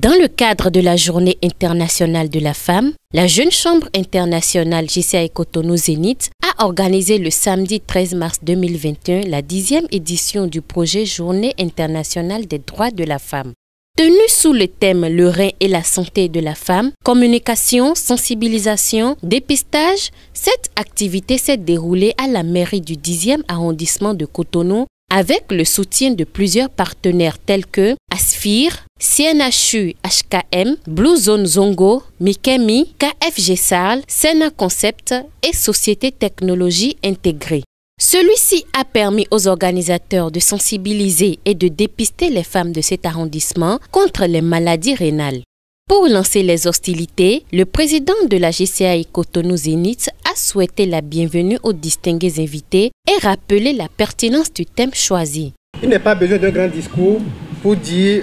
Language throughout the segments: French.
Dans le cadre de la Journée internationale de la femme, la Jeune Chambre internationale JCI Cotonou Zénith a organisé le samedi 13 mars 2021 la 10e édition du projet Journée internationale des droits de la femme. Tenue sous le thème « Le rein et la santé de la femme », communication, sensibilisation, dépistage, cette activité s'est déroulée à la mairie du 10e arrondissement de Cotonou avec le soutien de plusieurs partenaires tels que Aspire, CNHU HKM, Blue Zone Zongo, Mikemi, KFG Sarl, Sena Concept et Société Technologie Intégrée. Celui-ci a permis aux organisateurs de sensibiliser et de dépister les femmes de cet arrondissement contre les maladies rénales. Pour lancer les hostilités, le président de la JCI Cotonou Zénith a souhaité la bienvenue aux distingués invités et rappelé la pertinence du thème choisi. Il n'est pas besoin d'un grand discours pour dire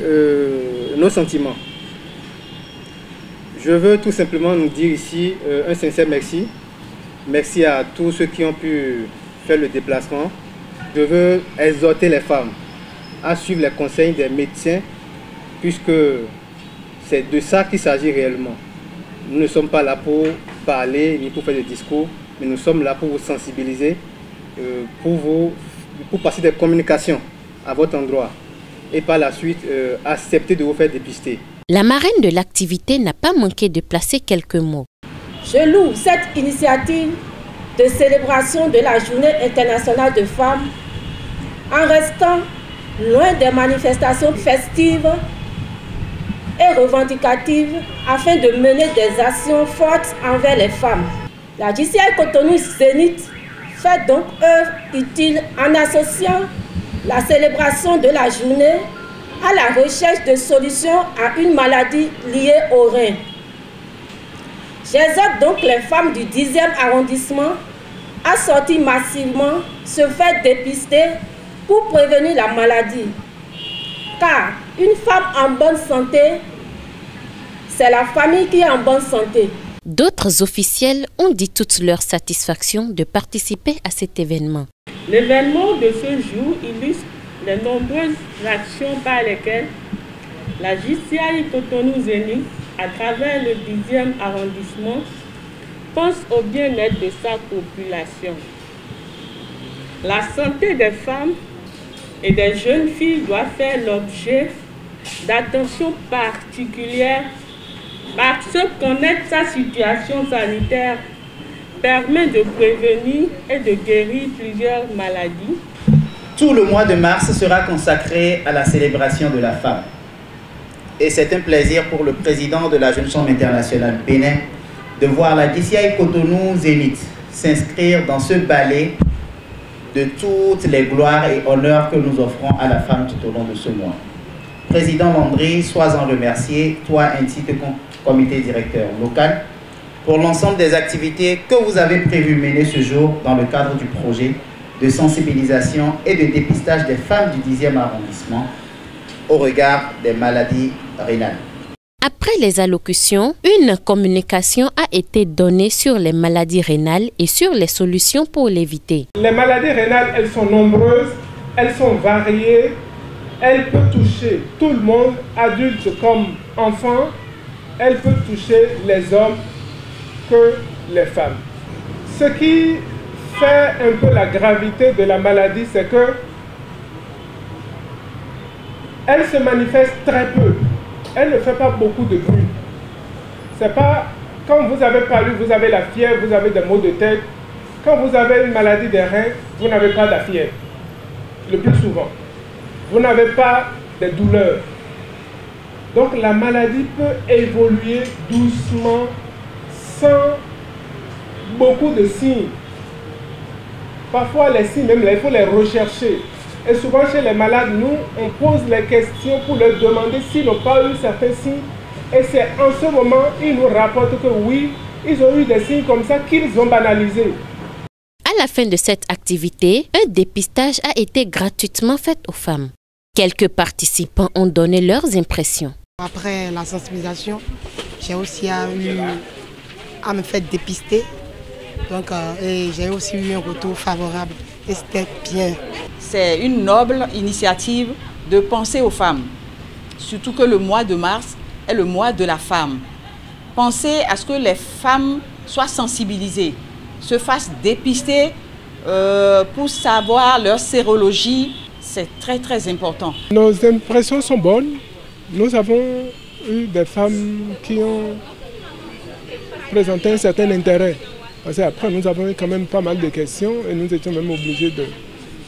nos sentiments. Je veux tout simplement nous dire ici un sincère merci. Merci à tous ceux qui ont pu faire le déplacement. Je veux exhorter les femmes à suivre les conseils des médecins puisque c'est de ça qu'il s'agit réellement. Nous ne sommes pas là pour parler ni pour faire des discours, mais nous sommes là pour vous sensibiliser, pour passer des communications à votre endroit et par la suite accepter de vous faire dépister. La marraine de l'activité n'a pas manqué de placer quelques mots. Je loue cette initiative de célébration de la Journée internationale de femmes en restant loin des manifestations festives et revendicatives afin de mener des actions fortes envers les femmes. La JCI Cotonou Zénith fait donc œuvre utile en associant la célébration de la journée à la recherche de solutions à une maladie liée au rein. J'exhorte donc les femmes du 10e arrondissement à sortir massivement, se faire dépister pour prévenir la maladie. Car une femme en bonne santé, c'est la famille qui est en bonne santé. D'autres officiels ont dit toute leur satisfaction de participer à cet événement. L'événement de ce jour illustre les nombreuses actions par lesquelles la JCI Cotonou Zénith, à travers le 10e arrondissement, pense au bien-être de sa population. La santé des femmes et des jeunes filles doit faire l'objet d'attention particulière parce que connaître sa situation sanitaire permet de prévenir et de guérir plusieurs maladies. Tout le mois de mars sera consacré à la célébration de la femme. Et c'est un plaisir pour le président de la Jeune Chambre internationale Bénin de voir la JCI Cotonou Zénith s'inscrire dans ce ballet de toutes les gloires et honneurs que nous offrons à la femme tout au long de ce mois. Président Landry, sois-en remercié, toi ainsi que comité directeur local, pour l'ensemble des activités que vous avez prévu mener ce jour dans le cadre du projet de sensibilisation et de dépistage des femmes du 10e arrondissement au regard des maladies rénales. Après les allocutions, une communication a été donnée sur les maladies rénales et sur les solutions pour l'éviter. Les maladies rénales, elles sont nombreuses, elles sont variées, elles peuvent toucher tout le monde, adultes comme enfants, elles peuvent toucher les hommes que les femmes. Ce qui fait un peu la gravité de la maladie, c'est que elle se manifeste très peu. Elle ne fait pas beaucoup de bruit. C'est pas quand vous avez palu, vous avez la fièvre, vous avez des maux de tête. Quand vous avez une maladie des reins, vous n'avez pas de la fièvre. Le plus souvent. Vous n'avez pas de douleurs. Donc la maladie peut évoluer doucement, sans beaucoup de signes. Parfois les signes, même là, il faut les rechercher. Et souvent chez les malades, nous, on pose les questions pour leur demander s'ils n'ont pas eu certains signes. Et c'est en ce moment, ils nous rapportent que oui, ils ont eu des signes comme ça qu'ils ont banalisés. À la fin de cette activité, un dépistage a été gratuitement fait aux femmes. Quelques participants ont donné leurs impressions. Après la sensibilisation, j'ai aussi eu à me faire dépister. Donc, j'ai aussi eu un retour favorable et c'était bien. C'est une noble initiative de penser aux femmes. Surtout que le mois de mars est le mois de la femme. Pensez à ce que les femmes soient sensibilisées, se fassent dépister pour savoir leur sérologie. C'est très très important. Nos impressions sont bonnes. Nous avons eu des femmes qui ont présenté un certain intérêt. Parce qu'après, nous avons eu quand même pas mal de questions et nous étions même obligés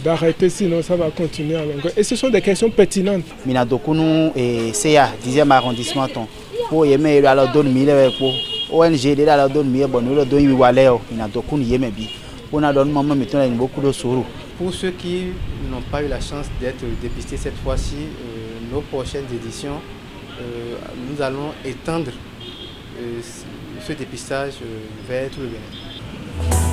d'arrêter, sinon ça va continuer à longueur. Et ce sont des questions pertinentes. Minadokunu et CA, 10e arrondissement. Pour yémer, il a donné 1000 euros. ONG, il a donné 1000 euros. Il a donné 8 euros. Minadokunu yémer bi. On a donné maman maintenant beaucoup de sourds. Pour ceux qui n'ont pas eu la chance d'être dépistés cette fois-ci, nos prochaines éditions, nous allons étendre ce dépistage vers tout le Bénin.